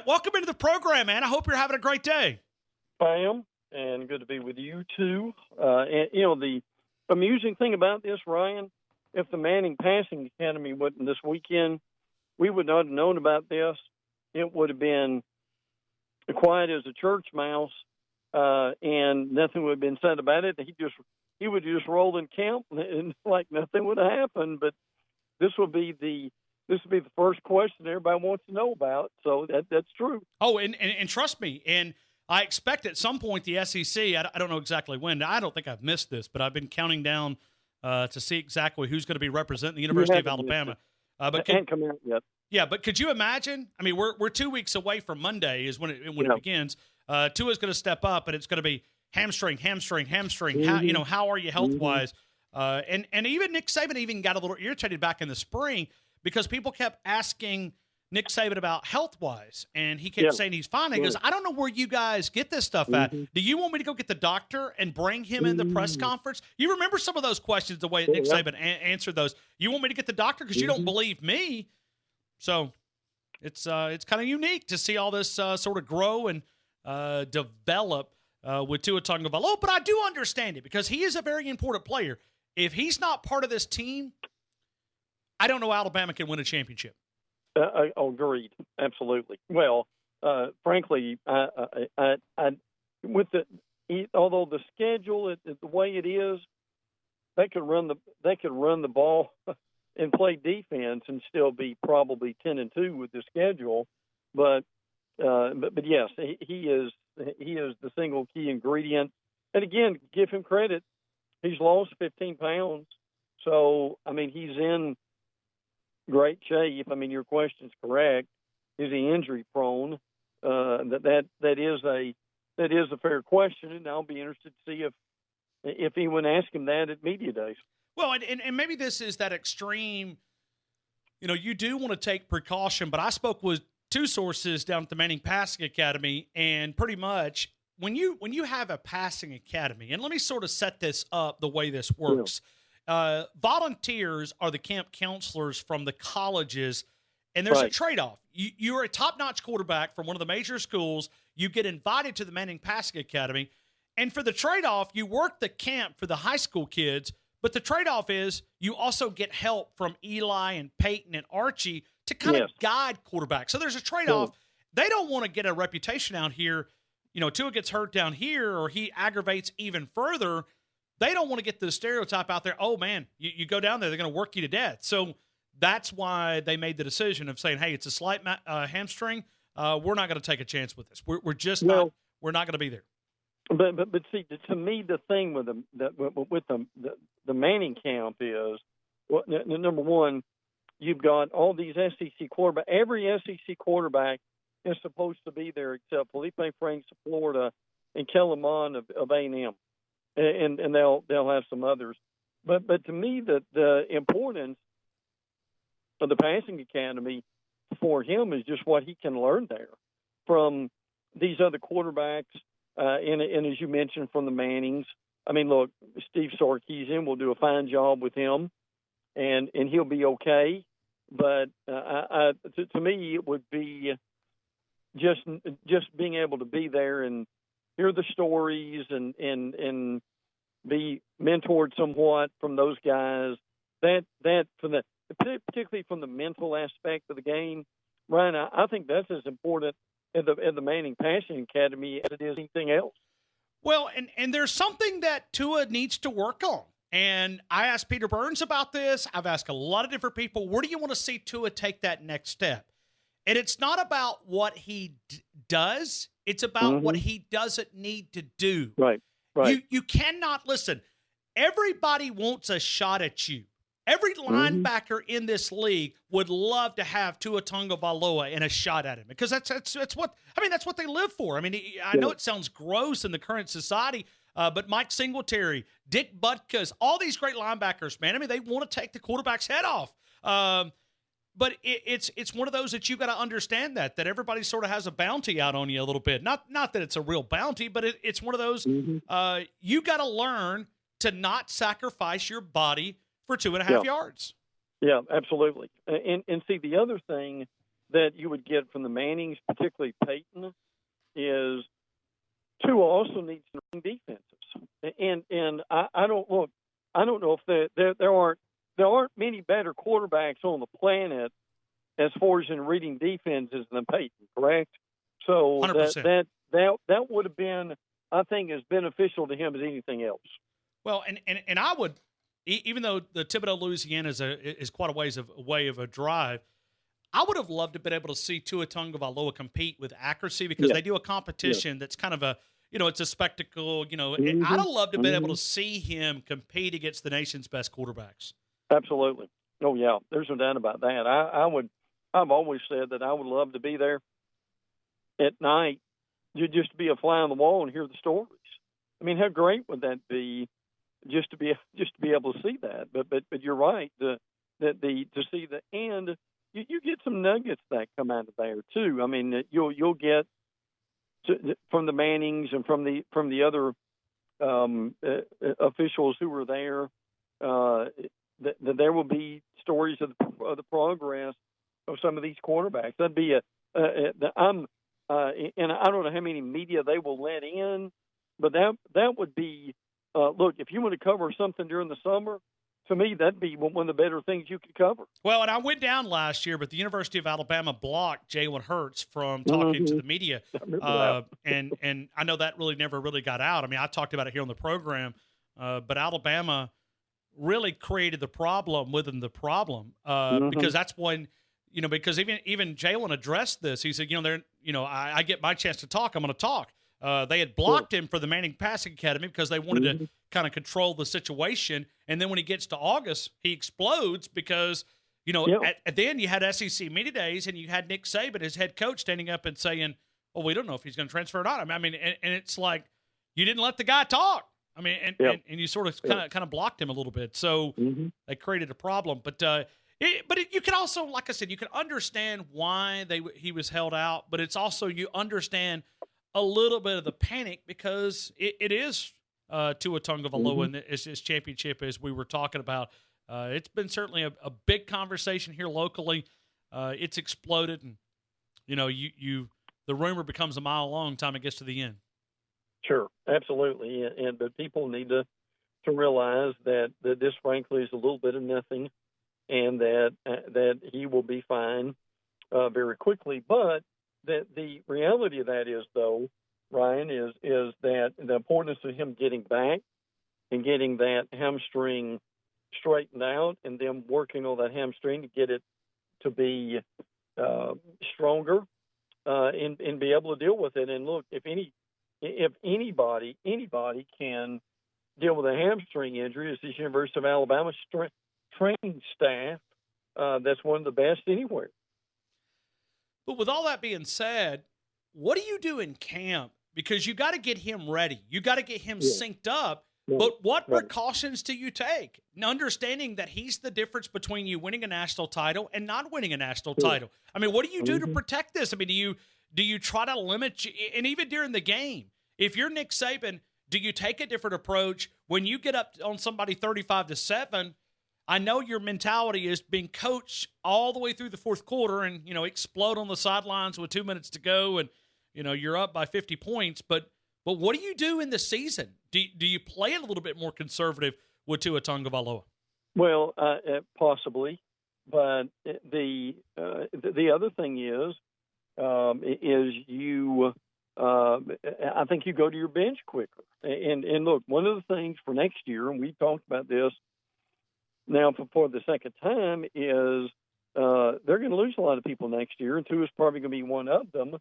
Brent, welcome into the program, man. I hope you're having a great day. I am, and good to be with you too. And the amusing thing about this, Ryan, if the Manning Passing Academy wasn't this weekend, we would not have known about this. It would have been quiet as a church mouse, and nothing would have been said about it. He would just roll in camp, and like nothing would have happened. But this would be the first question everybody wants to know about. So that's true. Oh, and trust me, and I expect at some point the SEC, I don't know exactly when. I don't think I've missed this, but I've been counting down to see exactly who's going to be representing the University of Alabama. But can't come out yet. Yeah, but could you imagine? I mean, we're 2 weeks away from Monday is when it begins. Tua's going to step up, and it's going to be hamstring. Mm-hmm. How are you health-wise? And even Nick Saban even got a little irritated back in the spring because people kept asking Nick Saban about health-wise, and he kept saying he's fine. He goes, I don't know where you guys get this stuff at. Do you want me to go get the doctor and bring him in the press conference? You remember some of those questions, the way Nick Saban answered those. You want me to get the doctor because you don't believe me? So it's kind of unique to see all this sort of grow and develop with Tua Tagovailoa. But I do understand it because he is a very important player. If he's not part of this team, I don't know Alabama can win a championship. Agreed, absolutely. Well, frankly, although the schedule, the way it is, they could run the ball and play defense and still be probably 10-2 with the schedule. But yes, he is the single key ingredient. And again, give him credit. He's lost 15 pounds. So, I mean, he's in great shape. I mean, your question's correct. Is he injury prone? That is a fair question, and I'll be interested to see if anyone asks him that at media days. Well, and maybe this is that extreme. You do want to take precaution, but I spoke with two sources down at the Manning Passing Academy, and pretty much when you have a passing academy, and let me sort of set this up the way this works. Yeah. Volunteers are the camp counselors from the colleges, and there's a trade-off. You're a top-notch quarterback from one of the major schools. You get invited to the Manning Passing Academy, and for the trade-off, you work the camp for the high school kids, but the trade-off is you also get help from Eli and Peyton and Archie to kind of guide quarterbacks. So there's a trade-off. They don't want to get a reputation out here. Tua gets hurt down here or he aggravates even further. They don't want to get the stereotype out there, oh, man, you go down there, they're going to work you to death. So that's why they made the decision of saying, hey, it's a slight hamstring. We're not going to take a chance with this. We're just not – we're not going to be there. But see, to me, the thing with the Manning camp is, number one, you've got all these SEC quarterbacks. Every SEC quarterback is supposed to be there except Felipe Franks of Florida and Kellen Mond of A&M. And they'll have some others, but to me the importance of the passing academy for him is just what he can learn there from these other quarterbacks, and as you mentioned from the Mannings. I mean, look, Steve Sarkisian will do a fine job with him, and he'll be okay. But to me, it would be just being able to be there and hear the stories and be mentored somewhat from those guys. That particularly from the mental aspect of the game, Ryan, I think that's as important at the Manning Passing Academy as it is anything else. Well, and there's something that Tua needs to work on. And I asked Peter Burns about this. I've asked a lot of different people, where do you want to see Tua take that next step? And it's not about what he does. It's about what he doesn't need to do. Right. You cannot – listen, everybody wants a shot at you. Every linebacker in this league would love to have Tua Tagovailoa and a shot at him because that's what – I mean, that's what they live for. I mean, I know it sounds gross in the current society, but Mike Singletary, Dick Butkus, all these great linebackers, man, I mean, they want to take the quarterback's head off. But it's one of those that you got to understand that everybody sort of has a bounty out on you a little bit. Not that it's a real bounty, but it's one of those you got to learn to not sacrifice your body for 2.5 yards. Yeah, absolutely. And see, the other thing that you would get from the Mannings, particularly Peyton, is Tua also needs some defenses. And I don't know if there aren't many better quarterbacks on the planet as far as in reading defenses than Peyton, correct? So 100%. that would have been, I think, as beneficial to him as anything else. Well, and I would, even though the Thibodaux, Louisiana is quite a ways away of a drive, I would have loved to have been able to see Tua Tagovailoa compete with accuracy because they do a competition that's kind of a, it's a spectacle. I'd have loved to have been able to see him compete against the nation's best quarterbacks. Absolutely. Oh yeah, there's no doubt about that. I've always said that I would love to be there at night, just to be a fly on the wall and hear the stories. I mean, how great would that be, just to be able to see that? But you're right. To see the end. You get some nuggets that come out of there too. I mean, you'll get from the Mannings and from the other officials who were there. That there will be stories of the progress of some of these quarterbacks. That'd be and I don't know how many media they will let in, but that would be look, if you want to cover something during the summer. To me, that'd be one of the better things you could cover. Well, and I went down last year, but the University of Alabama blocked Jalen Hurd from talking to the media, and I know that never really got out. I mean, I talked about it here on the program, but Alabama really created the problem within the problem because that's when because even Jalen addressed this. He said, I get my chance to talk, I'm going to talk. They had blocked him for the Manning Passing Academy because they wanted to kind of control the situation. And then when he gets to August, he explodes because, at the end you had SEC Media Days and you had Nick Saban, his head coach, standing up and saying, well, we don't know if he's going to transfer or not. I mean, and it's like you didn't let the guy talk. I mean, and you sort of kind of blocked him a little bit. So they created a problem. But you can also, like I said, you can understand why he was held out. But it's also you understand a little bit of the panic because it is Tua Tagovailoa and his championship, as we were talking about. It's been certainly a big conversation here locally. It's exploded, and the rumor becomes a mile long time it gets to the end. Sure, absolutely, but people need to realize that this, frankly, is a little bit of nothing, and that he will be fine very quickly. But the reality of that is, though, Ryan, is that the importance of him getting back and getting that hamstring straightened out and then working on that hamstring to get it to be stronger and be able to deal with it. And look, if anybody can deal with a hamstring injury, it's this University of Alabama training staff. That's one of the best anywhere. But with all that being said, what do you do in camp? Because you got to get him ready. You got to get him synced up. But what precautions do you take? Understanding that he's the difference between you winning a national title and not winning a national title. I mean, what do you do to protect this? I mean, do you try to limit – and even during the game, if you're Nick Saban, do you take a different approach when you get up on somebody 35-7? I know your mentality is being coached all the way through the fourth quarter and, explode on the sidelines with 2 minutes to go and, you're up by 50 points. But what do you do in the season? Do you play it a little bit more conservative with Tua Tagovailoa? Well, possibly. But the other thing is you I think you go to your bench quicker. And look, one of the things for next year, and we talked about this now for the second time, is they're going to lose a lot of people next year, and Tua's probably going to be one of them.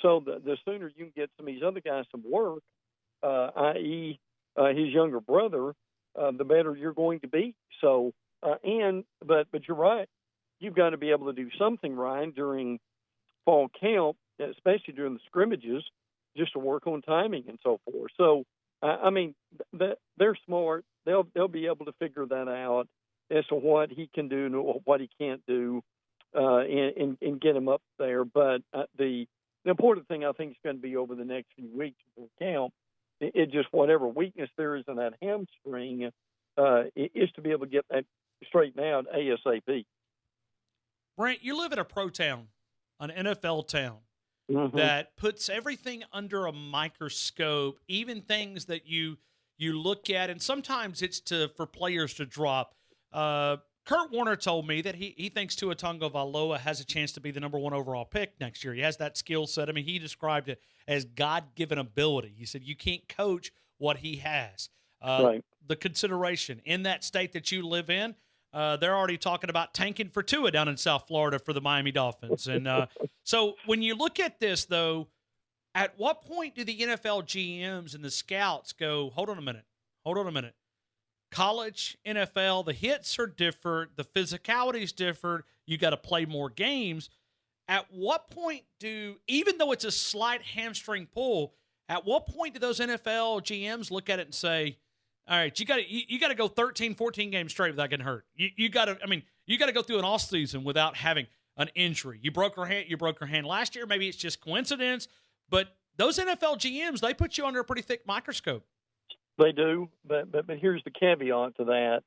So the sooner you can get some of these other guys some work, i.e. His younger brother, the better you're going to be. So, but you're right. You've got to be able to do something, Ryan, during fall camp, especially during the scrimmages, just to work on timing and so forth. So, I mean, they're smart. They'll be able to figure that out as to what he can do and what he can't do, and get him up there. But the important thing I think is going to be over the next few weeks before camp, it just whatever weakness there is in that hamstring, is to be able to get that straightened out ASAP. Brent, you live in a pro town. an NFL town that puts everything under a microscope, even things that you look at, and sometimes it's for players to drop. Kurt Warner told me that he thinks Tua Tagovailoa has a chance to be the number 1 overall pick next year. He has that skill set. I mean, he described it as God-given ability. He said you can't coach what he has. Right. The consideration in that state that you live in, they're already talking about tanking for Tua down in South Florida for the Miami Dolphins. And so when you look at this, though, at what point do the NFL GMs and the scouts go, hold on a minute. College, NFL, the hits are different. The physicality is different. You got to play more games. At what point even though it's a slight hamstring pull, at what point do those NFL GMs look at it and say, all right, you got to go 13, 14 games straight without getting hurt. You got to go through an off season without having an injury. You broke your hand last year. Maybe it's just coincidence, but those NFL GMs, they put you under a pretty thick microscope. They do, but here's the caveat to that.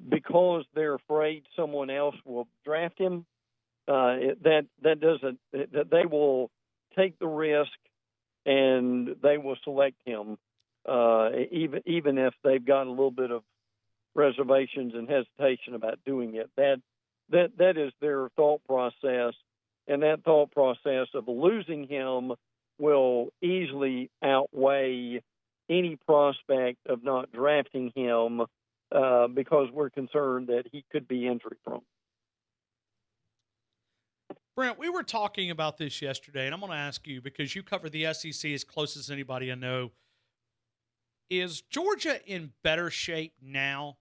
Because they're afraid someone else will draft him, that they will take the risk and they will select him, even if they've got a little bit of reservations and hesitation about doing it. That is their thought process, and that thought process of losing him will easily outweigh any prospect of not drafting him because we're concerned that he could be injury prone. Brent, we were talking about this yesterday, and I'm going to ask you because you cover the SEC as close as anybody I know. Is Georgia in better shape now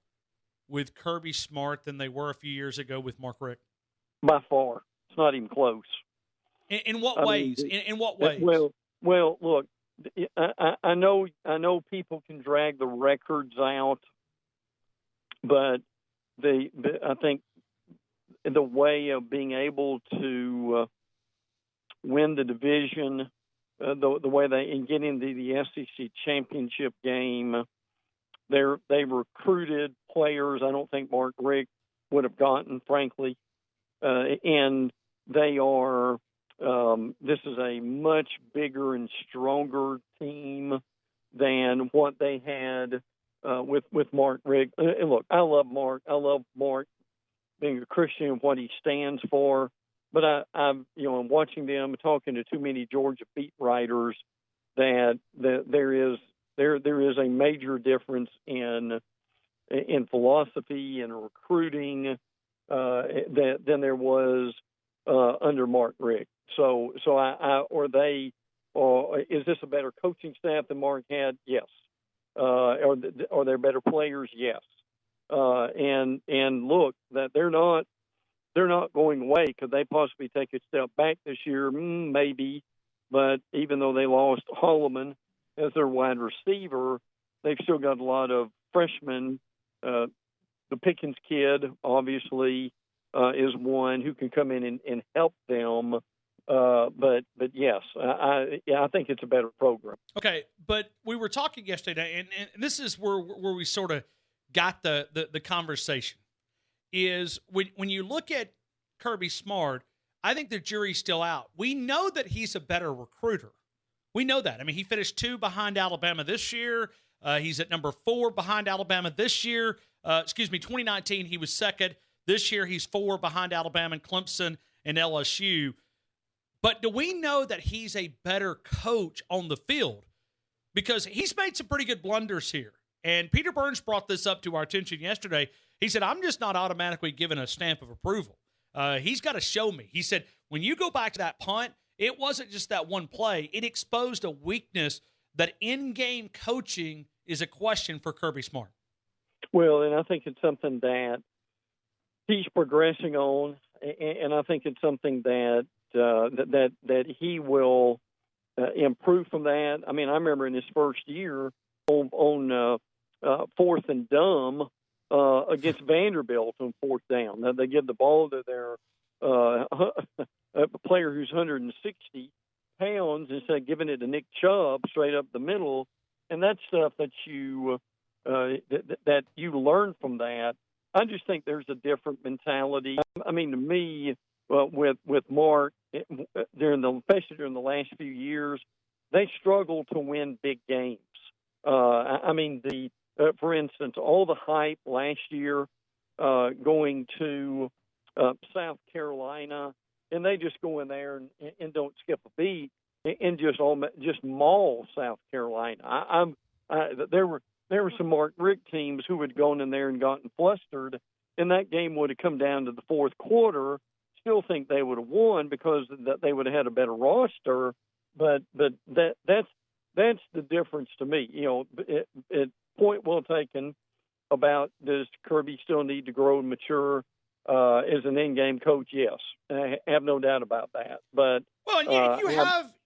with Kirby Smart than they were a few years ago with Mark Richt? By far. It's not even close. In what ways? In what ways? Well, look, I know people can drag the records out, but I think the way of being able to win the division, the way they get into the SEC championship game, they recruited players I don't think Mark Richt would have gotten, frankly, and they are. This is a much bigger and stronger team than what they had with Mark Richt. And look, I love Mark. I love Mark being a Christian and what he stands for. But I'm watching them, talking to too many Georgia beat writers, that there is a major difference in philosophy and recruiting than there was under Mark Richt. So is this a better coaching staff than Mark had? Yes. Are there better players? Yes. And look, that they're not going away. Could they possibly take a step back this year? Maybe. But even though they lost Holloman as their wide receiver, they've still got a lot of freshmen. The Pickens kid, obviously, is one who can come in and help them. But yes, I think it's a better program. Okay, but we were talking yesterday, and this is where we sort of got the conversation, is when you look at Kirby Smart, I think the jury's still out. We know that he's a better recruiter. We know that. I mean, he finished 2 behind Alabama this year. He's at number 4 behind Alabama this year. 2019, he was second. This year, he's 4 behind Alabama and Clemson and LSU. But do we know that he's a better coach on the field? Because he's made some pretty good blunders here. And Peter Burns brought this up to our attention yesterday. He said, I'm just not automatically given a stamp of approval. He's got to show me. He said, when you go back to that punt, it wasn't just that one play. It exposed a weakness that in-game coaching is a question for Kirby Smart. Well, and I think it's something that he's progressing on, and I think it's something that he will improve from that. I mean, I remember in his first year on 4th and dumb against Vanderbilt on 4th down. Now, they give the ball to their a player who's 160 pounds instead of giving it to Nick Chubb straight up the middle, and that's stuff that you learn from that. I just think there's a different mentality. I mean, to me, with Mark, especially during the last few years, they struggle to win big games. For instance, all the hype last year going to South Carolina, and they just go in there and don't skip a beat and just maul South Carolina. There were some Mark Richt teams who had gone in there and gotten flustered, and that game would have come down to the fourth quarter. Still think they would have won because they would have had a better roster, but that's the difference to me. Point well taken about does Kirby still need to grow and mature as an in-game coach? Yes, I have no doubt about that. But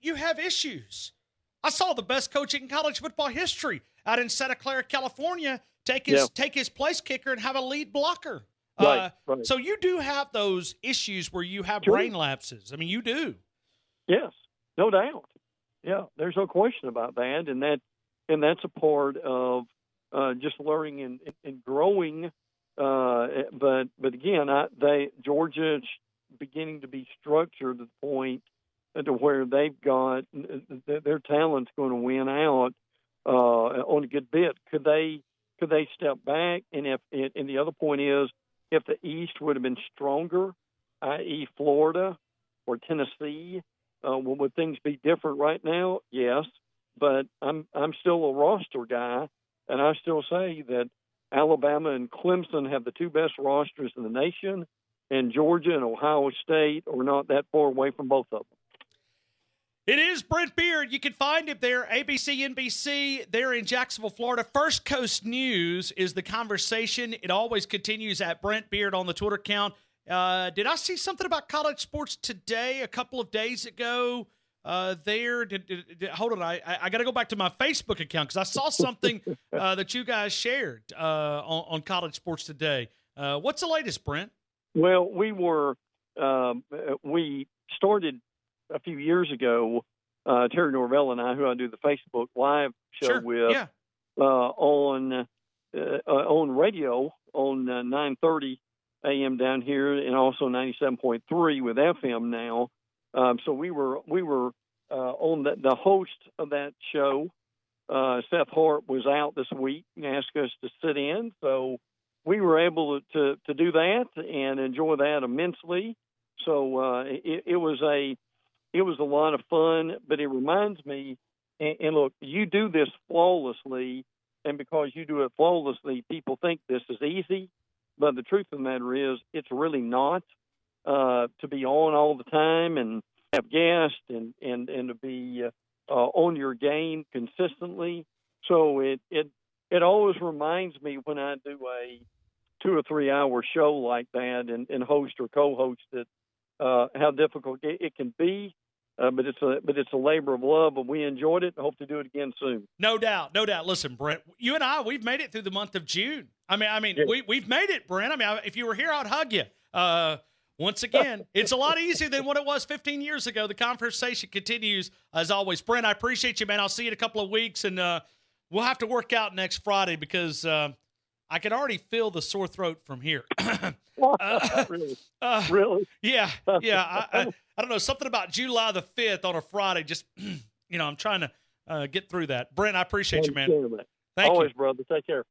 you have issues. I saw the best coach in college football history out in Santa Clara, California, take his place kicker and have a lead blocker. Right. So you do have those issues where you have brain lapses. I mean, you do. Yes, no doubt. Yeah, there's no question about that, and that's a part of just learning and growing. But again, Georgia's beginning to be structured to the point to where they've got their talent's going to win out on a good bit. Could they step back? And the other point is, if the East would have been stronger, i.e. Florida or Tennessee, would things be different right now? Yes, but I'm still a roster guy, and I still say that Alabama and Clemson have the two best rosters in the nation, and Georgia and Ohio State are not that far away from both of them. It is Brent Beaird. You can find him there, ABC, NBC, there in Jacksonville, Florida. First Coast News is the conversation. It always continues at Brent Beaird on the Twitter account. Did I see something about college sports today a couple of days ago? Hold on, I got to go back to my Facebook account because I saw something that you guys shared on college sports today. What's the latest, Brent? Well, we started a few years ago, Terry Norvell and I, who I do the Facebook Live show with, on radio on 9:30 a.m. down here, and also 97.3 with FM now. So we were on the host of that show. Seth Hart was out this week and asked us to sit in, so we were able to do that and enjoy that immensely. So it was a lot of fun, but it reminds me, and look, you do this flawlessly, and because you do it flawlessly, people think this is easy, but the truth of the matter is it's really not. To be on all the time and have guests and to be on your game consistently. So it always reminds me when I do a 2 or 3 hour show like that and host or co-host it, how difficult it can be. But it's a labor of love, and we enjoyed it. I hope to do it again soon. No doubt. Listen, Brent, you and I, we've made it through the month of June. We've made it, Brent. If you were here, I'd hug you. Once again, it's a lot easier than what it was 15 years ago. The conversation continues as always. Brent, I appreciate you, man. I'll see you in a couple of weeks, and we'll have to work out next Friday because I can already feel the sore throat from here. Really? Yeah. I don't know, something about July the 5th on a Friday. Just, I'm trying to get through that. Brent, I appreciate you, man. Thank you. Always, brother. Take care.